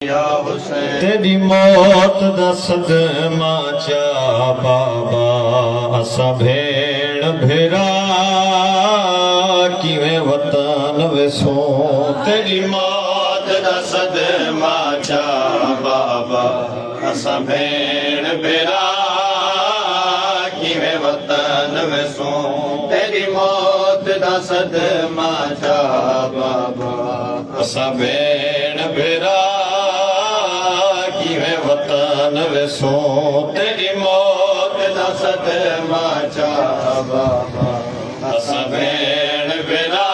तेरी मौत दा सदमा चा बाबा असा भेण भेरा किवें वतन वेसो। तेरी मौत दा सदमा चा बाबा असा भेण भेरा किवें वतन वेसो। तेरी मौत दा सदमा चा बाबा असा भेण भेरा वतन वेसो। तेरी मौत दा सदमा चा बाबा असा भेण भेरा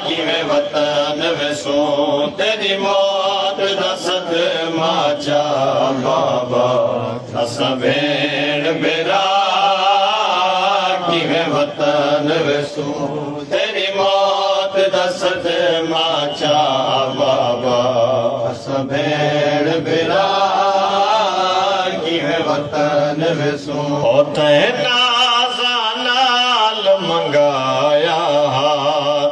किवें वतन वेसो। तेरी मौत दा सदमा चा बाबा असा भेण भेरा किवें वतन वेसो। तेरी मौत दा सदमा चा बाबा असा भेण भेरा किवें वतन वेसो। तैं नाज़ा नाल मंगाया,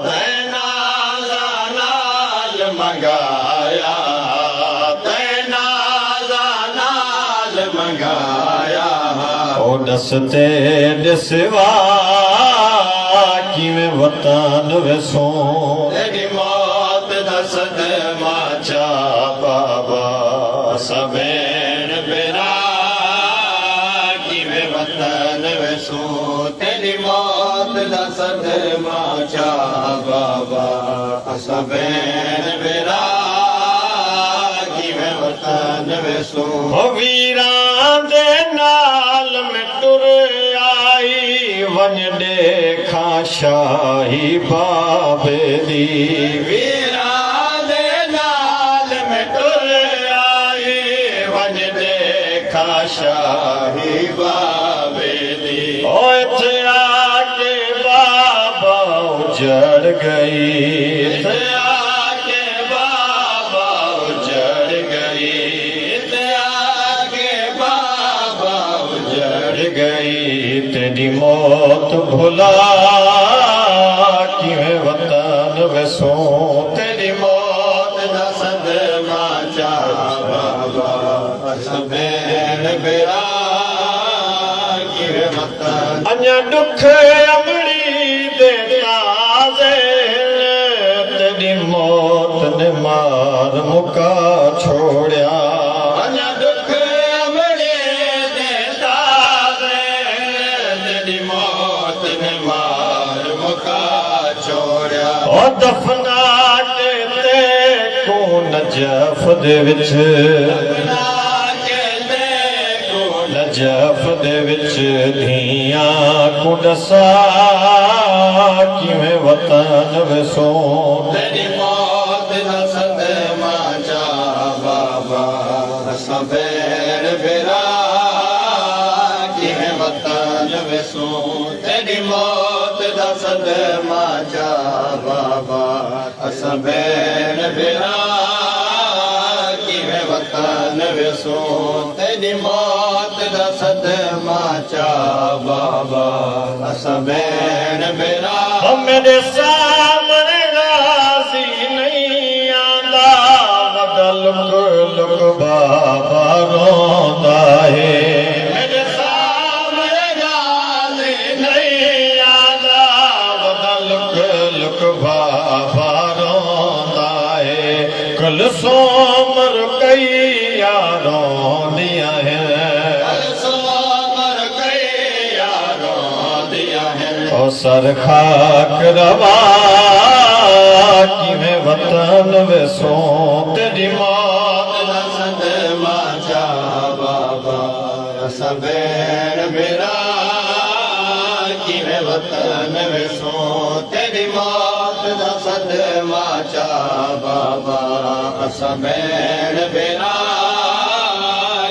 तैं नाज़ा नाल मंगाया, तैं नाज़ा नाल मंगाया। ओ दसते दिसवा किवें वतन वेसो। तेरी मौत दा सदमा चा बाबा असा भेण भेरा किवें वतन वेसो। तेरी मौत दा सदमा चा बाबा असा भेण भेरा किवें वतन वेसो। वीरां दे नाल में टुर आई वन देखा शाही बाबे दी। वीरां दे नाल में टुर आई वन देखा शाही बाबे दी। ओ इत्थे आके बाबा उजड़ गई, इत्थे आके बाबा उजड़ गई, इत्थे आके बाबा उजड़ गई। तेरी मौत भुला किवें वतन वेसो। तेरी मौत दा सदमा चा बाबा असा भेण भेरा किवें वतन। अञा दुख अमड़ी दे ताज़े तेरी मौत ने मार मुका छोड़या। अञा दुख अमड़ी दे ताज़े तेरी मौत ने मार मुका छोड़या। ओ दफना के ते को नजफ दे विच, नजफ दे विच धियां को दसा किवें वतन वेसो। तेरी मौत दा सदमा चा बाबा असा भेण भेरा किवें वतन वेसो। तेरी मौत दा सदमा चा बाबा असा भेण भेरा किवें वतन वेसो। तेरी मौत दा सदमा चा बाबा असा भेण भेरा। मेरे सामने गाज़ी नहीं आंदा वदा लुक लुक बाबा रोंदा है। मेरे सामने गाज़ी नहीं आंदा वदा लुक लुक बाबा रोंदा है। कल सोमर कई यारों दिया है, ओ सर खाक रवा किवें वतन वेसो। तेरी मौत दा सदमा चा बाबा असा भेण भेरा किवें वतन वेसो। तेरी मौत दा सदमा चा बाबा असा भेण भेरा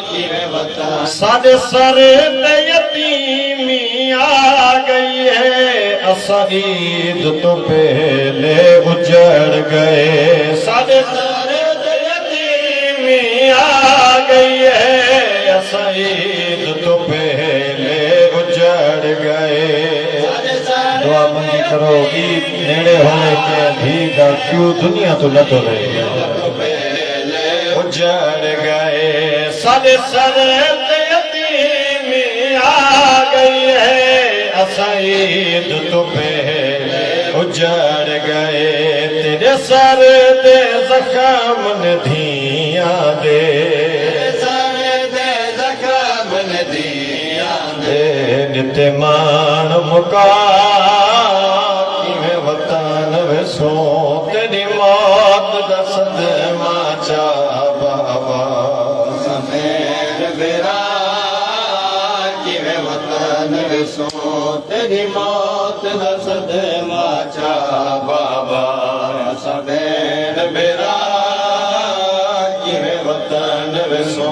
किवें वतन। साडे सर ते यतीमी आ गई है, असा ईद तो पहले उजड़ गए। साडे सर ते यतीमी आ गई है, असा ईद तो पहले उजड़ गए। दुआ मंगी करो ईद नेड़े होने के भी क्यों दुनिया तो न तो रहे। उजड़ गए। सारे सर ते यतीमी आ गई है, असाईद तो पे उजड़ गए। तेरे सर दे जख्म न धिया दे, सर दे जख्म न धिया दे। नित मान मुका किवें वतन वेसो, तेरी मौत दा सदमा चा बाबा। समेर बेरा किवें वतन वेसो, तेरी मौत दा सदमा चा बाबा। समेर बेरा किवें वतन वेसो,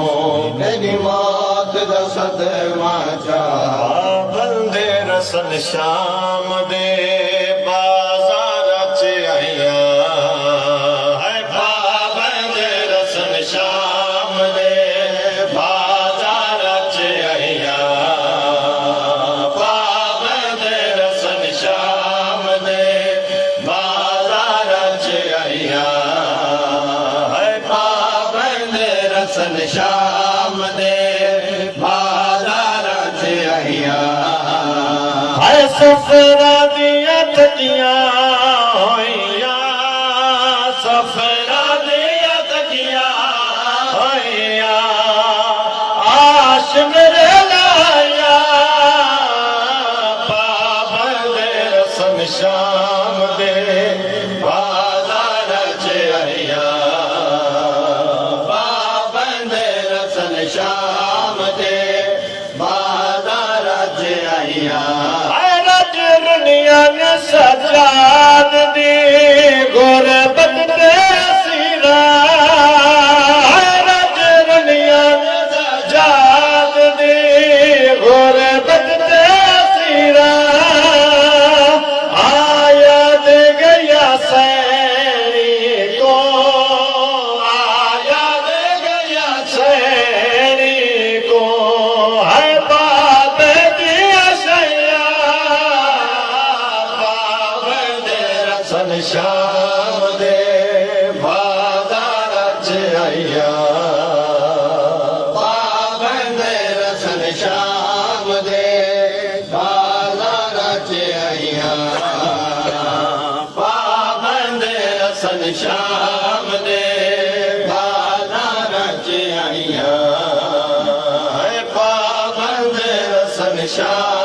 तेरी मौत दा सदमा चा। बंदे रसन शाम दे बाजार च आइया है, पाबंदे रसन शाम दे बाजार च आइया। पाबंदे रसन शाम दे बाजार च आइया है, पाबंदे रसन शाम दे बाजार च आइया। है सफरा दिया तकिया होइया, सफरा दिया तकिया होइया। आश मेरे लाया पाबंदे रसन शाम दे बाजार च आइया। पाबंदे रसन शाम दे बाजार च आइया। दुनिया ने सजाद दी गुरबत ते सीरा, रज दुनिया ने सजाद दी गुरबत ते सीरा। आया दे गया सैरी को, आया दे गया सैरी को। है बाप दिया सैया रसन शाम दे बाजार च आइया। पाबंदे रसन शाम दे बाजार च आइया। पाबंदे रसन शाम दे बाजार च आइया। पाबंदे रसन शाम